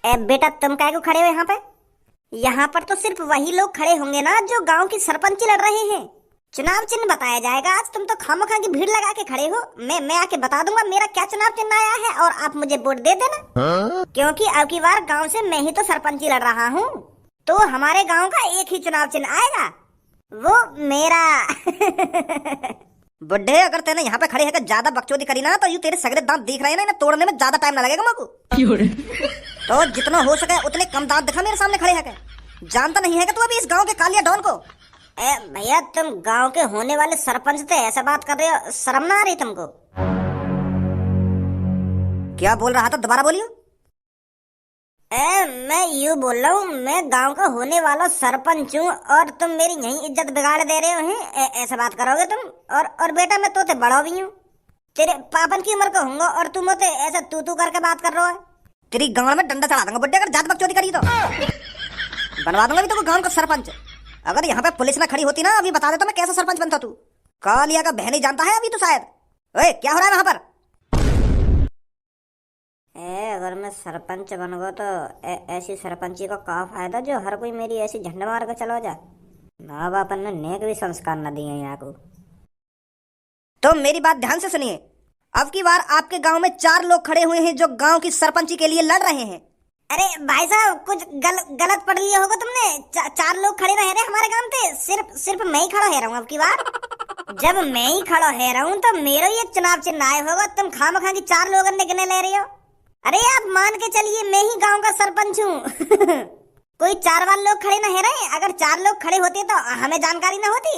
बेटा तुम काहे को खड़े हो यहाँ पे? यहाँ पर तो सिर्फ वही लोग खड़े होंगे ना जो गांव की सरपंची लड़ रहे हैं। चुनाव चिन्ह बताया जाएगा आज। तुम तो खामखा की भीड़ लगा के खड़े हो। मैं आके बता दूंगा मेरा क्या चुनाव चिन्ह आया है और आप मुझे वोट दे देना। क्योंकि अब की बार गांव से मैं ही तो सरपंची लड़ रहा हूँ, तो हमारे गांव का एक ही चुनाव चिन्ह आएगा, वो मेरा। बुड्ढे, अगर तेने यहाँ पे खड़े होकर ज्यादा बकचोदी करी ना तो यूं तेरे सगरे दांत दिख रहे हैं ना, इन्हें तोड़ने में ज्यादा टाइम ना लगेगा मेरे को। तो जितना हो सके उतने कम दांत दिखा मेरे सामने खड़े होकर। जानता नहीं है कि तू अभी इस गांव के कालिया डॉन को। भैया तुम गांव के होने वाले सरपंच थे, ऐसा बात कर रहे हो? शर्म ना आ रही तुमको? क्या बोल रहा था, दोबारा बोलियो। मैं यूँ बोल रहा हूँ, मैं गांव का होने वाला सरपंच हूँ और तुम मेरी यही इज्जत बिगाड़ दे रहे हो हैं। ऐसा बात करोगे तुम? और बेटा मैं तो बड़ा भी हूँ, तेरे पापन की उम्र का हूँगा और तुम मुझे ऐसा तू करके बात कर रहे हो। तेरी गांव में डंडा चढ़ा दूंगा बुड्ढे, अगर ज्यादा बकचोदी करी तो बनवा दूंगा भी तो गांव का सरपंच। अगर यहाँ पे पुलिस ना खड़ी होती ना, अभी बता देता मैं कैसा सरपंच बनता। तू कालिया का बहन ही जानता है अभी तो शायद। ओए क्या हो रहा है वहां पर? अगर मैं सरपंच बन गो तो ऐसी सरपंची का क्या फायदा जो हर कोई मेरी ऐसी झंड मार के चलो जा। माँ बाप ने नेक भी संस्कार न दिए यहाँ को। तो मेरी बात ध्यान से सुनिए। अब की बार आपके गांव में 4 लोग खड़े हुए हैं जो गांव की सरपंची के लिए लड़ रहे हैं। अरे भाई साहब, कुछ गलत पढ़ लिया होगा तुमने। 4 लोग खड़े रह रहे हमारे गांव पे, सिर्फ मैं ही खड़ा है रहा हूँ अब की बार। जब मैं ही खड़ा है रहा हूँ तो मेरा ही एक चुनाव चिन्ह आया होगा। तुम खामखा की 4 लोग गिने ले रही हो। अरे आप मान के चलिए मैं ही गांव का सरपंच हूँ। कोई 4 वाले लोग खड़े ना है रहे। अगर 4 लोग खड़े होते तो हमें जानकारी ना होती।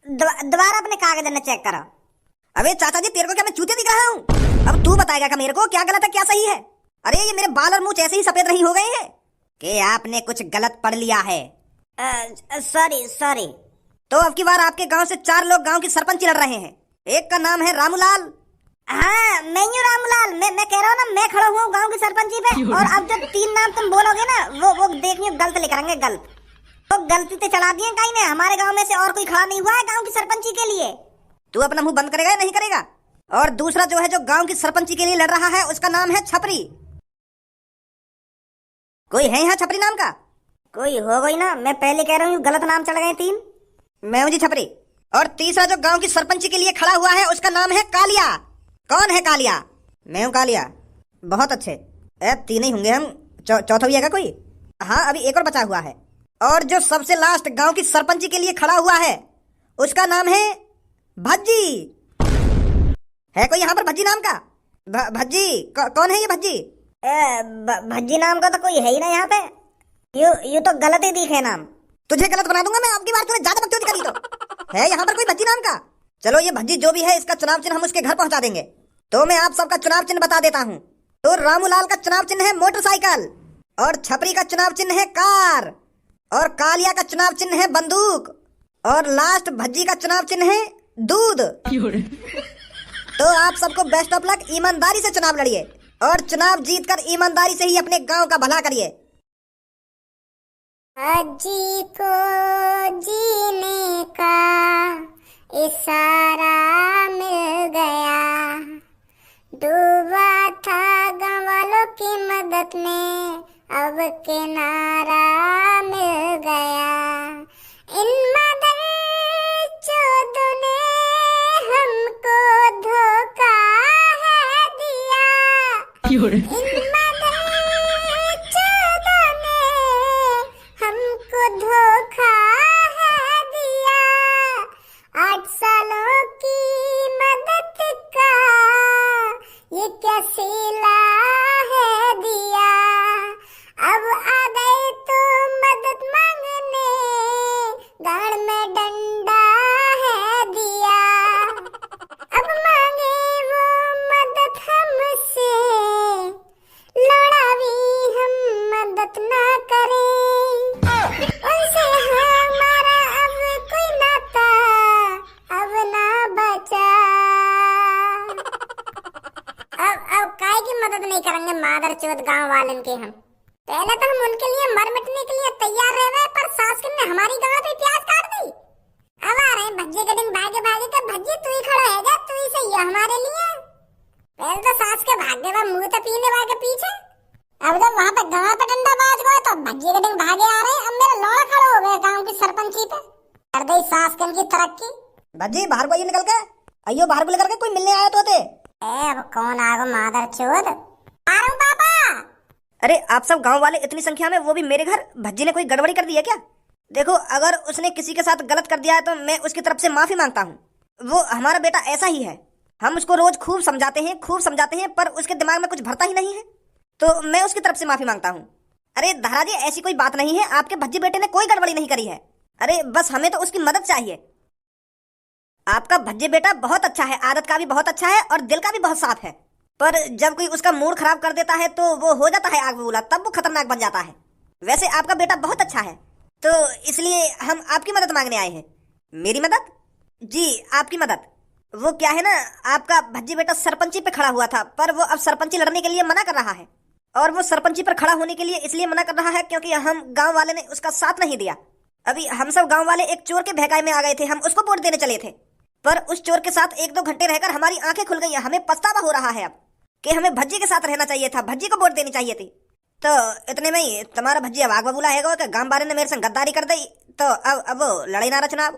दोबारा अपने कागज न चेक करो। अबे चाचा जी, तेरे को क्या मैं चूतिया दिख रहा हूँ? अब तू बताएगा क्या मेरे को क्या गलत है क्या सही है? अरे ये मेरे बाल और मुंह ऐसे ही सफेद नहीं हो गए हैं कि आपने कुछ गलत पढ़ लिया है? सॉरी। तो अब की बार आपके गांव से 4 लोग गांव की सरपंची लड़ रहे हैं। एक का नाम है रामूलाल। हाँ मैं ही रामूलाल। मैं कह रहा हूँ ना, मैं खड़ा हुआ हूँ गांव की सरपंची पे। और अब जो 3 नाम तुम बोलोगे ना, वो देखिए गलत लिखेंगे, गलत। तो गलती से चढ़ा दिए कहीं ने। हमारे गांव में से और कोई खड़ा नहीं हुआ है गांव की सरपंची के लिए। तू अपना मुंह बंद करेगा या नहीं करेगा? और दूसरा जो है जो गांव की सरपंची के लिए लड़ रहा है उसका नाम है छपरी। कोई है यहाँ छपरी नाम का? कोई हो गई ना, मैं पहले कह रहा हूँ गलत नाम चढ़ गए 3। मैं हूँ जी छपरी। और तीसरा जो गांव की सरपंची के लिए खड़ा हुआ है उसका नाम है कालिया। कौन है कालिया? मैं हूँ कालिया। बहुत अच्छे। 3 ही होंगे हम। चौथा भी है कोई? हाँ अभी एक और बचा हुआ है। और जो सबसे लास्ट गांव की सरपंची के लिए खड़ा हुआ है उसका नाम है भज्जी। है कोई यहाँ पर भज्जी नाम का? भज्जी कौन है ये भज्जी? भज्जी नाम का तो कोई है ही ना यहाँ पे। यू तो गलत ही दिखे नाम। तुझे गलत बना दूंगा मैं। आपकी बार तूने ज्यादा बकचोदी करी तो। है यहाँ पर कोई भज्जी नाम का? चलो ये भज्जी जो भी है इसका चुनाव चिन्ह हम उसके घर पहुंचा देंगे। तो मैं आप सबका चुनाव चिन्ह बता देता हूँ। तो रामूलाल का चुनाव चिन्ह है मोटरसाइकिल, और छपरी का चुनाव चिन्ह है कार, और कालिया का चुनाव चिन्ह है बंदूक, और लास्ट भज्जी का चुनाव चिन्ह है दूध। तो आप सबको बेस्ट ऑफ लक। ईमानदारी से चुनाव लड़िए और चुनाव जीतकर ईमानदारी से ही अपने गांव का भला करिए। भज्जी को जीने का इशारा मिल गया। डूबा था गाँव वालों की मदद में, अब किनारा मिल गया। इन मदर चोदों ने हमको धोखा है दिया। इन मदर चोदों ने हमको धोखा है दिया। 8 सालों की मदद का ये क्या सिला है दिया। अब आ गए तो मदद मांगने, गाड़ में डंडा है दिया। अब मांगे वो मदद हमसे, लड़ा भी हम मदद ना करें। उनसे हमारा अब कोई नाता अब ना बचा। अब काय की मदद नहीं करेंगे मादर चौथ गाँव वालन के हम। पहले तो हम उनके लिए मर मिटने के लिए तैयार रह गए, पर सास ने हमारी जगह पे प्याज काट दी। अब आ रहे हैं भज्जे के दिन भागे भागे के। भज्जे तू ही खड़ा है जा, तू ही सही है हमारे लिए। पहले तो सास के भागने का मुंह तो पीने वाले के पीछे, अब जब वहाँ पे गांव पे डंडा बाज गए तो भज्जी के डिंग भागे आ रहे। अब मेरा लौड़ा खड़ा हो गया गांव की सरपंची पे। कर गई सास कन की तरक्की। भज्जी बाहर को आइए निकल के। अयो बाहर को लेकर के, कोई मिलने आया तो थे। अब कौन आगो मादर चोद। आ रहा हूँ पापा। अरे आप सब गांव वाले इतनी संख्या में, वो भी मेरे घर। भज्जी ने कोई गड़बड़ी कर दी है क्या? देखो, अगर उसने किसी के साथ गलत कर दिया है तो मैं उसकी तरफ से माफी मांगता हूँ। वो हमारा बेटा ऐसा ही है। हम उसको रोज खूब समझाते हैं, पर उसके दिमाग में कुछ भरता ही नहीं है, तो मैं उसकी तरफ से माफी मांगता हूँ। अरे दादा जी, ऐसी कोई बात नहीं है, आपके भज्जी बेटे ने कोई गड़बड़ी नहीं करी है। अरे बस हमें तो उसकी मदद चाहिए। आपका भज्जी बेटा बहुत अच्छा है, आदत का भी बहुत अच्छा है और दिल का भी बहुत साफ है, पर जब कोई उसका मूड खराब कर देता है तो वो हो जाता है आग बबूला, तब वो खतरनाक बन जाता है। वैसे आपका बेटा बहुत अच्छा है, तो इसलिए हम आपकी मदद मांगने आए हैं। मेरी मदद? जी आपकी मदद। वो क्या है ना, आपका भज्जी बेटा सरपंची पे खड़ा हुआ था, पर वो अब सरपंची लड़ने के लिए मना कर रहा है। और वो सरपंची पर खड़ा होने के लिए इसलिए मना कर रहा है क्योंकि हम गांव वाले ने उसका साथ नहीं दिया। अभी हम सब गांव वाले एक चोर के बहकावे में आ गए थे, हम उसको वोट देने चले थे, पर उस चोर के साथ 1-2 घंटे रहकर हमारी आंखें खुल गई। हमें पछतावा हो रहा है अब कि हमें भज्जी के साथ रहना चाहिए था, भज्जी को वोट देनी चाहिए थी। तो इतने में ही तुम्हारा भज्जी अब आग बबूला है कि गांव वाले ने मेरे से गद्दारी कर दी, तो अब वो लड़ाई नारा चुनाव।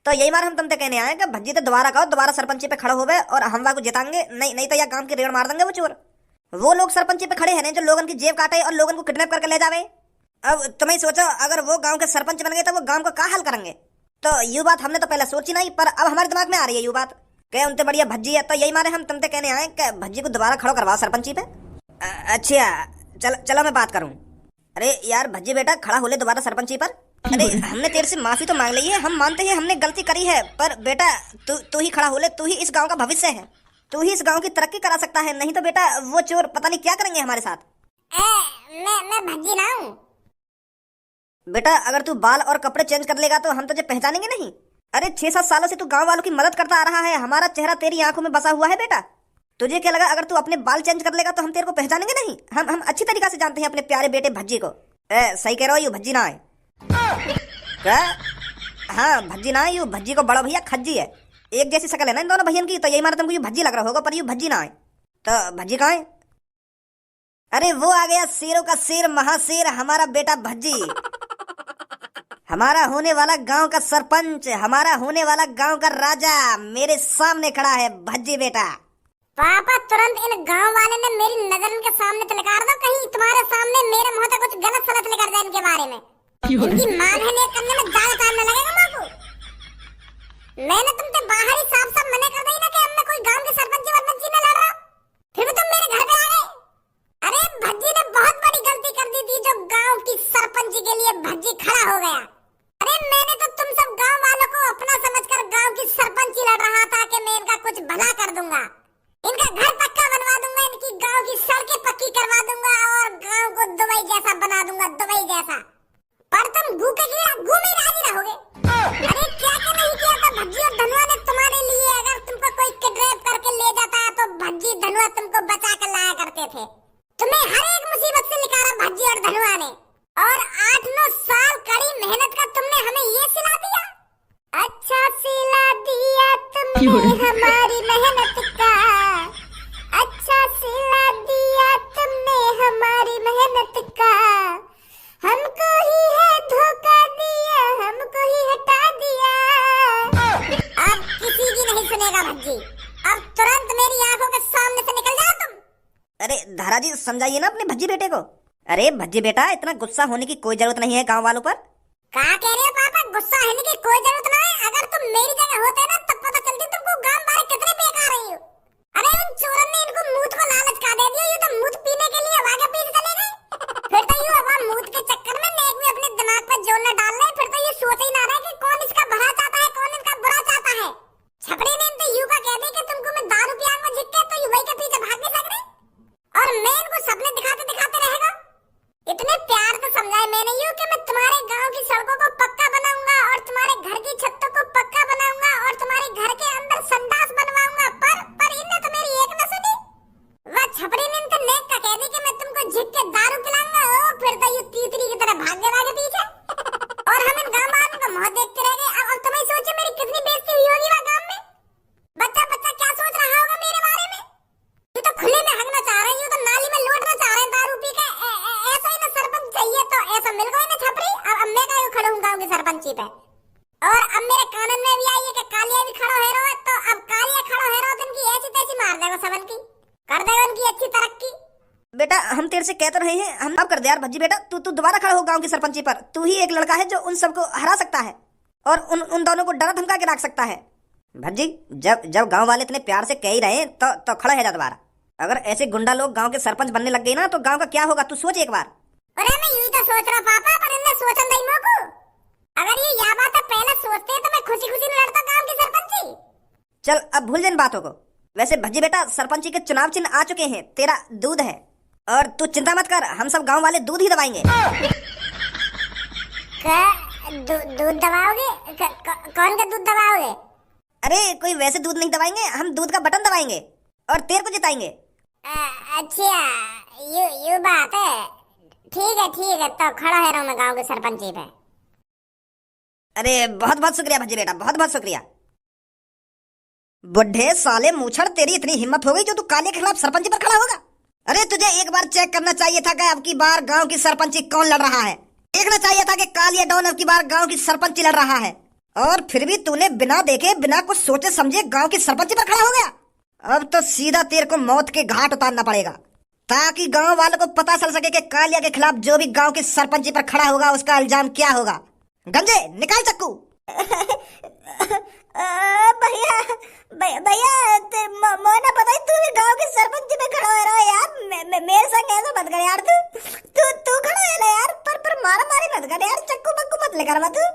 तो यही बार हम तुमसे कहने आए कि भज्जी तो दोबारा कहो, दोबारा सरपंची पे खड़े होवे और हम वाको जिताएंगे। नहीं तो यह गांव की रेड़ मार देंगे वो चोर। वो लोग सरपंची पे खड़े हैं जो लोगन की जेब काटे और लोगन को किडनैप करके ले जावे। अब तुम ही सोचो, अगर वो गांव के सरपंच बन गए तो वो गांव को क्या हाल करेंगे। तो यू बात हमने तो पहले सोची नहीं, पर अब हमारे दिमाग में आ रही है यू बात कि उनसे बढ़िया भज्जी है। तो यही मारे हम तुमसे कहने आए कि भज्जी को दोबारा खड़ो करवाओ सरपंची पे। अच्छा चलो मैं बात करूं। अरे यार भज्जी बेटा, खड़ा हो ले दोबारा सरपंची पर। अरे हमने तेरे से माफी तो मांग ली है, हम मानते हैं हमने गलती करी है, पर बेटा तू ही खड़ा हो ले। तू ही इस गांव का भविष्य है, तू ही इस गांव की तरक्की करा सकता है। नहीं तो बेटा वो चोर पता नहीं क्या करेंगे हमारे साथ। मैं भज्जी ना हूँ बेटा। अगर तू बाल और कपड़े चेंज कर लेगा तो हम तुझे पहचानेंगे नहीं। अरे 6-7 सालों से तू गांव वालों की मदद करता आ रहा है, हमारा चेहरा तेरी आंखों में बसा हुआ है बेटा। तुझे क्या लगा अगर तू अपने बाल चेंज कर लेगा तो हम तेरे को पहचानेंगे नहीं? हम अच्छी तरीके से जानते हैं अपने प्यारे बेटे भज्जी को। सही कह रहा हो, यू भज्जी ना है क्या? हाँ भज्जी ना है, यू भज्जी को बड़ा भैया खज्जी है। एक जैसी शक्ल है ना इन दोनों भैया की, तो यही मारा तुमको यू भज्जी लग रहा होगा, पर यू भज्जी ना है। तो भज्जी कहाँ है? अरे वो आ गया, शेरों का शेर, महाशेर, हमारा बेटा भज्जी। हमारा होने वाला गांव का सरपंच, हमारा होने वाला गांव का राजा मेरे सामने खड़ा है भज्जी बेटा। पापा तुरंत इन गांव वाले ने मेरी नजर इनके सामने से निकाल दो, कहीं तुम्हारे सामने मेरे मुंह से कुछ गलत सलत निकल जाए इनके बारे में। इनकी मान है करने में ज्यादा टाइम न लगेगा माँ को। मैंने तुमसे बाहर ही साफ मना कर दी ना कि अब मैं कोई गांव के सरपंच वर्पंची में लड़ रहा, फिर भी तुम मेरे घर पे आ गए। अरे भज्जी ने बहुत बड़ी गलती कर दी थी जो गांव की सरपंची के लिए भज्जी खड़ा हो गया। अरे मैंने तो तुम सब गांव वालों को अपना समझकर गांव की सरपंची लड़ रहा था कि मैं इनका कुछ भला कर दूंगा, इनका घर पक्का बनवा दूंगा, इनकी गांव की सड़कें पक्की करवा दूंगा और गांव को दुबई जैसा बना दूंगा, दुबई जैसा। पर तुम भूखे कीड़ा घूमे राजी रहोगे। अरे क्या नहीं किया था भज्जी और धनुआ ने तुम्हारे लिए। अगर तुमको कोई किडनैप करके ले जाता है तो भज्जी धनुआ तुमको बचा कर लाया करते थे। तुम्हें हर एक मुसीबत से निकाला भज्जी और धनुआ ने, और 8-9 साल कड़ी मेहनत का तुमने हमें ये सिला दिया। अच्छा सिला दिया तुमने हमारी मेहनत का, अच्छा सिला दिया तुमने हमारी मेहनत का। हमको ही है धोखा दिया, हमको ही हटा दिया। अब किसी की नहीं सुनेगा भज्जी, अब तुरंत मेरी आंखों के सामने से निकल जाओ तुम। अरे धारा जी समझाइए ना अपने भज्जी बेटे को। अरे भज्जी बेटा, इतना गुस्सा होने की कोई जरूरत नहीं है गांव वालों पर। क्या कह रहे हो पापा? गुस्सा होने की कोई जरूरत नहीं है। अगर तुम मेरी जगह होते ना तब पता चलती तुमको गांव वाले कितने बेकार रही हो। अरे उन चोरों ने इनको मूत को लालच का दे दिया, ये तो मूत पीने के लिए आगे पीछे चले गए। फिर तो ये अब मूत के चक्कर में नेक में अपने दिमाग पर जोर न डाल रहे, फिर तो ये सोच ही ना रहे कि कौन इसका भला चाहता है कौन इनका बुरा चाहता है। छपड़ी ने इनसे यूं का कह दी कि तुमको मैं दारू पियान में झिक के तो ये वही के पीछे भाग नहीं सक रही, और मैं इनको सपने दिखाते दिखाते रहेगा। इतने प्यार से समझाया मैंने यूं कि मैं तुम्हारे गांव की सड़कों को पक्का बनाऊंगा और तुम्हारे घर की छतों को पक्का बनाऊंगा और तुम्हारे देर से कह तो रहे हैं हम अब कर दे यार भज्जी बेटा, तू दोबारा खड़ा हो गांव की सरपंची पर। तू ही एक लड़का है जो उन सबको हरा सकता है और उन दोनों को डरा धमका के रख सकता है। भज्जी जब गांव वाले इतने प्यार से कह ही रहे तो खड़ा है जा दोबारा। अगर ऐसे गुंडा लोग गांव के सरपंच बनने लग गए ना तो गांव का क्या होगा, तू सोच एक बार। अरे मैं यूं तो सोच रहा पापा, पर इनने सोचा नहीं मोको। अगर ये या बात पहले सोचते तो मैं खुशी खुशी लड़ता गांव की सरपंची। चल अब भूल जा इन बातों को। वैसे भज्जी बेटा संपंची के चुनाव चिन्ह आ चुके हैं, तेरा दूध है और तू चिंता मत कर, हम सब गांव वाले दूध ही दबाएंगे। दूध दबाओगे? कौन का दूध दबाओगे? अरे कोई वैसे दूध नहीं दबाएंगे, हम दूध का बटन दबाएंगे और तेरे को जिताएंगे। अच्छा यू बात है। ठीक है तो खड़ा है रहा मैं गांव के सरपंची पे। अरे बहुत बहुत शुक्रिया भज्जी बेटा, बहुत बहुत शुक्रिया। बुढ़े साले मूछड़, तेरी इतनी हिम्मत हो गई जो तू काले के खिलाफ सरपंची पर खड़ा होगा? अरे तुझे एक बार चेक करना चाहिए था कि अब की बार गांव की सरपंची कौन लड़ रहा है। देखना चाहिए था कि कालिया डॉन अब की बार गांव की सरपंची लड़ रहा है, और फिर भी तूने बिना देखे बिना कुछ सोचे समझे गांव की सरपंची पर खड़ा हो गया। अब तो सीधा तेरे को मौत के घाट उतारना पड़ेगा, ताकि गांव वालों को पता चल सके कि कालिया के खिलाफ जो भी गांव की सरपंची पर खड़ा होगा उसका इल्जाम क्या होगा। गंजे निकाल चक्कू। भैया मोना पता है तू भी गांव के सरपंच में खड़ा हो रहा है यार। मेरे संग ऐसा मत कर यार। तू खड़ा है ना यार, पर मारा मारी मत कर यार। चक्कू बक्कू मत लेकर तू।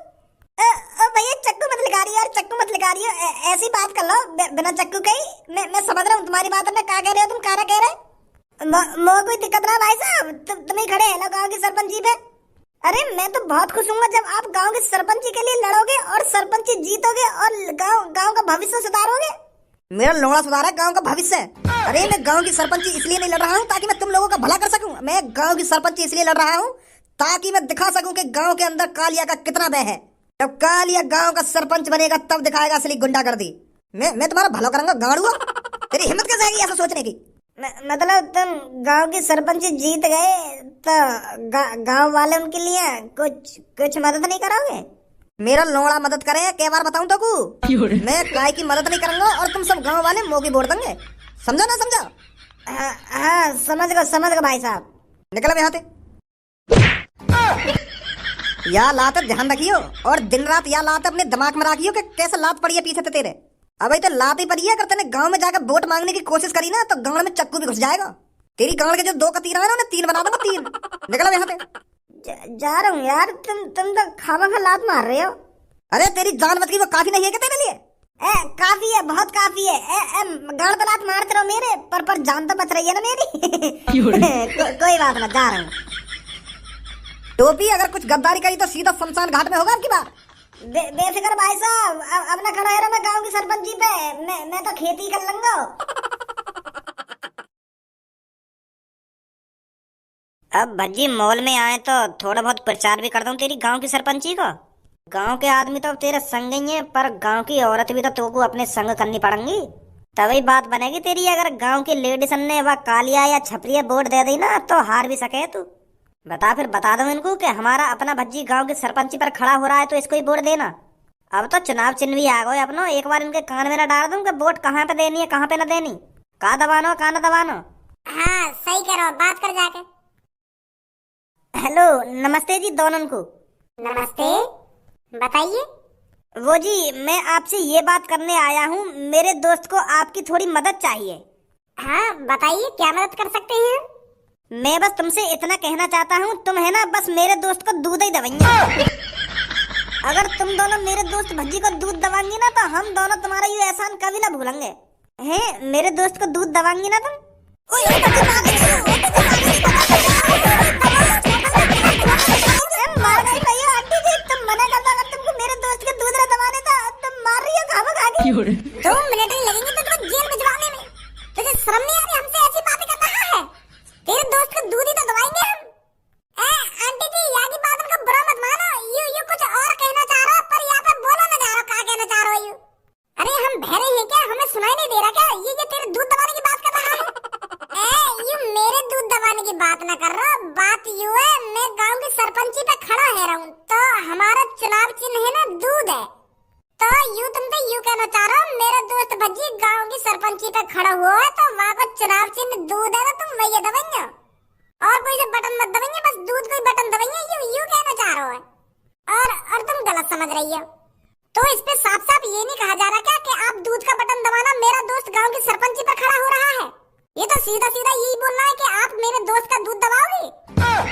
भैया चक्कू मत लगा रही यार, चक्कू मत लगा रही हो। ऐसी बात कर लो बिना चक्कू कही। मैं समझ रहा हूँ तुम्हारी बात। मैं क्या कह रहे हो, तुम क्या कह रहे मो कोई दिक्कत ना भाई साहब, तुम ही खड़े हैं ना गांव की सरपंची पे। अरे मैं तो बहुत खुश हूँ जब आप गांव की सरपंची के लिए लड़ोगे और सरपंची जीतोगे और गांव का भविष्य सुधारोगे। मेरा लोड़ा सुधारा है गांव का भविष्य। अरे मैं गांव की सरपंची इसलिए नहीं लड़ रहा हूँ ताकि मैं तुम लोगों का भला कर सकूं। मैं गांव की सरपंची इसलिए लड़ रहा हूँ ताकि मैं दिखा सकूं कि गांव के अंदर कालिया का कितना भय है। जब कालिया गांव का सरपंच बनेगा तब दिखाएगा असली गुंडागर्दी। मैं तुम्हारा भला करूंगा गाड़ुआ। तेरी हिम्मत कैसे आएगी ऐसा सोचने की? मतलब तुम गांव की सरपंच जीत गए तो गांव वाले उनके लिए कुछ मदद नहीं करोगे? मेरा लोड़ा मदद करे क्या बार बताऊं तो को? मैं काय की मदद नहीं करूंगा और तुम सब गांव वाले मोगी वोट देंगे। समझो ना समझो? हाँ समझ गो भाई साहब। निकलो यहाँ से। या लात ध्यान रखियो और दिन रात या लात अपने दिमाग में रखियो कि कैसे लात पड़ी है पीछे से तेरे। अबे तो लात ही पड़ी है। अगर तेने गांव में जाकर वोट मांगने की कोशिश करी ना तो गांव में चक्कू भी घुस जाएगा। तेरी गांव के जो 2 कतीरा है ना उन्हें 3 बना दूंगा 3। निकलो यहाँ से। जा रहा हूँ यार। तुम तो खामखा लात मार रहे हो। अरे तेरी जान बच गई वो काफी नहीं है क्या तेरे लिए? काफी है, बहुत काफी है। गाड़ तो लात मारते रहो मेरे पर जान तो बच रही है ना मेरी। कोई बात ना, जा रहा हूँ। टोपी अगर कुछ गद्दारी करी तो सीधा शमशान घाट में होगा आपकी बात। बेफिक्र भाई साहब, अब ना खड़ा है मैं गांव की सरपंची पे। मैं तो खेती कर लूंगा। अब भज्जी मॉल में आए तो थोड़ा बहुत प्रचार भी कर दूं तेरी गांव की सरपंची को। गांव के आदमी तो तेरे संग ही है, पर गांव की औरत भी तो तुमको अपने संग करनी पड़ेंगी, तभी बात बनेगी तेरी। अगर गांव की लेडीज ने वह कालिया या छपरिया वोट दे दी ना तो हार भी सके तू। बता दो इनको कि हमारा अपना भज्जी गांव की सरपंची पर खड़ा हो रहा है तो इसको ही वोट देना। अब तो चुनाव चिन्ह भी आ गए अपनो। एक बार इनके कान में ना डाल दूं कि वोट कहाँ पे देनी है कहाँ पे ना देनी, कहाँ दबानो कहाँ ना दबानो। हाँ सही करो, बात कर जाके। हेलो नमस्ते जी दोनों को। नमस्ते, बताइए। वो जी मैं आपसे ये बात करने आया हूँ, मेरे दोस्त को आपकी थोड़ी मदद चाहिए। हाँ बताइए, क्या मदद कर सकते हैं? मैं बस तुमसे इतना कहना चाहता हूँ, तुम है ना बस मेरे दोस्त को दूध ही दबाइए। अगर तुम दोनों मेरे दोस्त भज्जी को दूध दबाएंगी ना तो हम दोनों तुम्हारा ये एहसान कभी ना भूलेंगे। हैं मेरे दोस्त को दूध दबाएंगी ना तुम? तुम मना करता, अगर तुमको मेरे दोस्त के दूध ना दबाने था तुम मार रही हो खामख आगे। 2 मिनट ही लगेंगे तो तुम्हें जेल भिजवाने में। तुझे शर्म नहीं आ रही हमसे ऐसी बातें कर रहा है? तेरे दोस्त को दूध ही तो दबाएंगे हम। आंटी जी यहाँ की बात उनको बुरा मत मानो। यू कुछ और कहना चाह रहा, पर यहाँ पे बोलो ना जा रहा क्या कहना चाह रहा हो यू। अरे हम बहरे हैं क्या, हमें सुनाई नहीं दे रहा क्या? ये तेरे दूध दबाने की बात कर रहा है। यू मेरे दूध दबाने की बात ना कर रहा। बात यू है, मैं गाँव की सरपंची पे खड़ा है रहा हूँ तो हमारा चुनाव चिन्ह है ना दूध है। तो तुम तो यू कहना चाह रहा हो मेरा दोस्त भज्जी गांव की सरपंची पे खड़ा हुआ है तो वहाँ का चुनाव चिन्ह दूध है तो तुम वही दबाएंगे। और कोई से बटन मत दबाइए, बस दूध को ही बटन दबाइए, यू कहना चाह रहा है। और तुम गलत समझ रही हो। तो इस पे साफ साफ ये नहीं कहा जा रहा क्या कि आप दूध का बटन दबाना मेरा दोस्त गांव की सरपंची पर खड़ा हो रहा है। ये तो सीधा सीधा यही बोलना है कि आप मेरे दोस्त का दूध दबाओगे।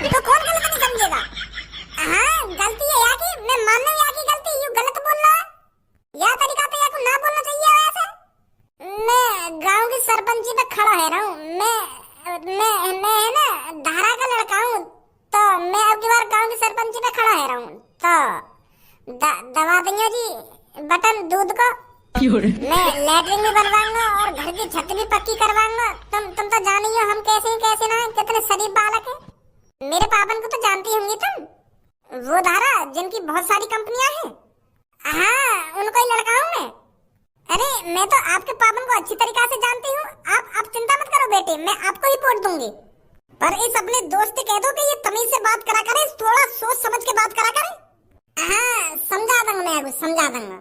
तो कौन गलत नहीं समझेगा। हाँ गलती है या की, मैं मान रहा हूँ या की गलती, यू गलत बोल रहा है। यह तरीका तो या को ना बोलना चाहिए वैसे। मैं गांव की सरपंची पे खड़ा है रहा हूँ। मैं है ना धारा का लड़का हूँ, तो मैं अब की बार गांव की सरपंची पे खड़ा है रहा हूँ, तो दबा देंगे जी बटन दूध को। मैं लैट्रिन भी बनवाऊंगा और घर की छत भी पक्की करवाऊंगा। तुम तो जान ही हो हम कैसे ना कितने शरीफ बालक है। मेरे पापन को तो जानती होंगी तुम, वो धारा जिनकी बहुत सारी कंपनियां हैं। हाँ उनको ही लड़का हूँ मैं। अरे मैं तो आपके पापन को अच्छी तरीके से जानती हूँ। आप चिंता मत करो बेटे, मैं आपको ही वोट दूंगी। पर इस अपने दोस्त से कह दो कि ये तमीज से बात करा करे, थोड़ा सोच समझ के बात करा करे। हाँ समझा दूंगा, मैं समझा दूंगा।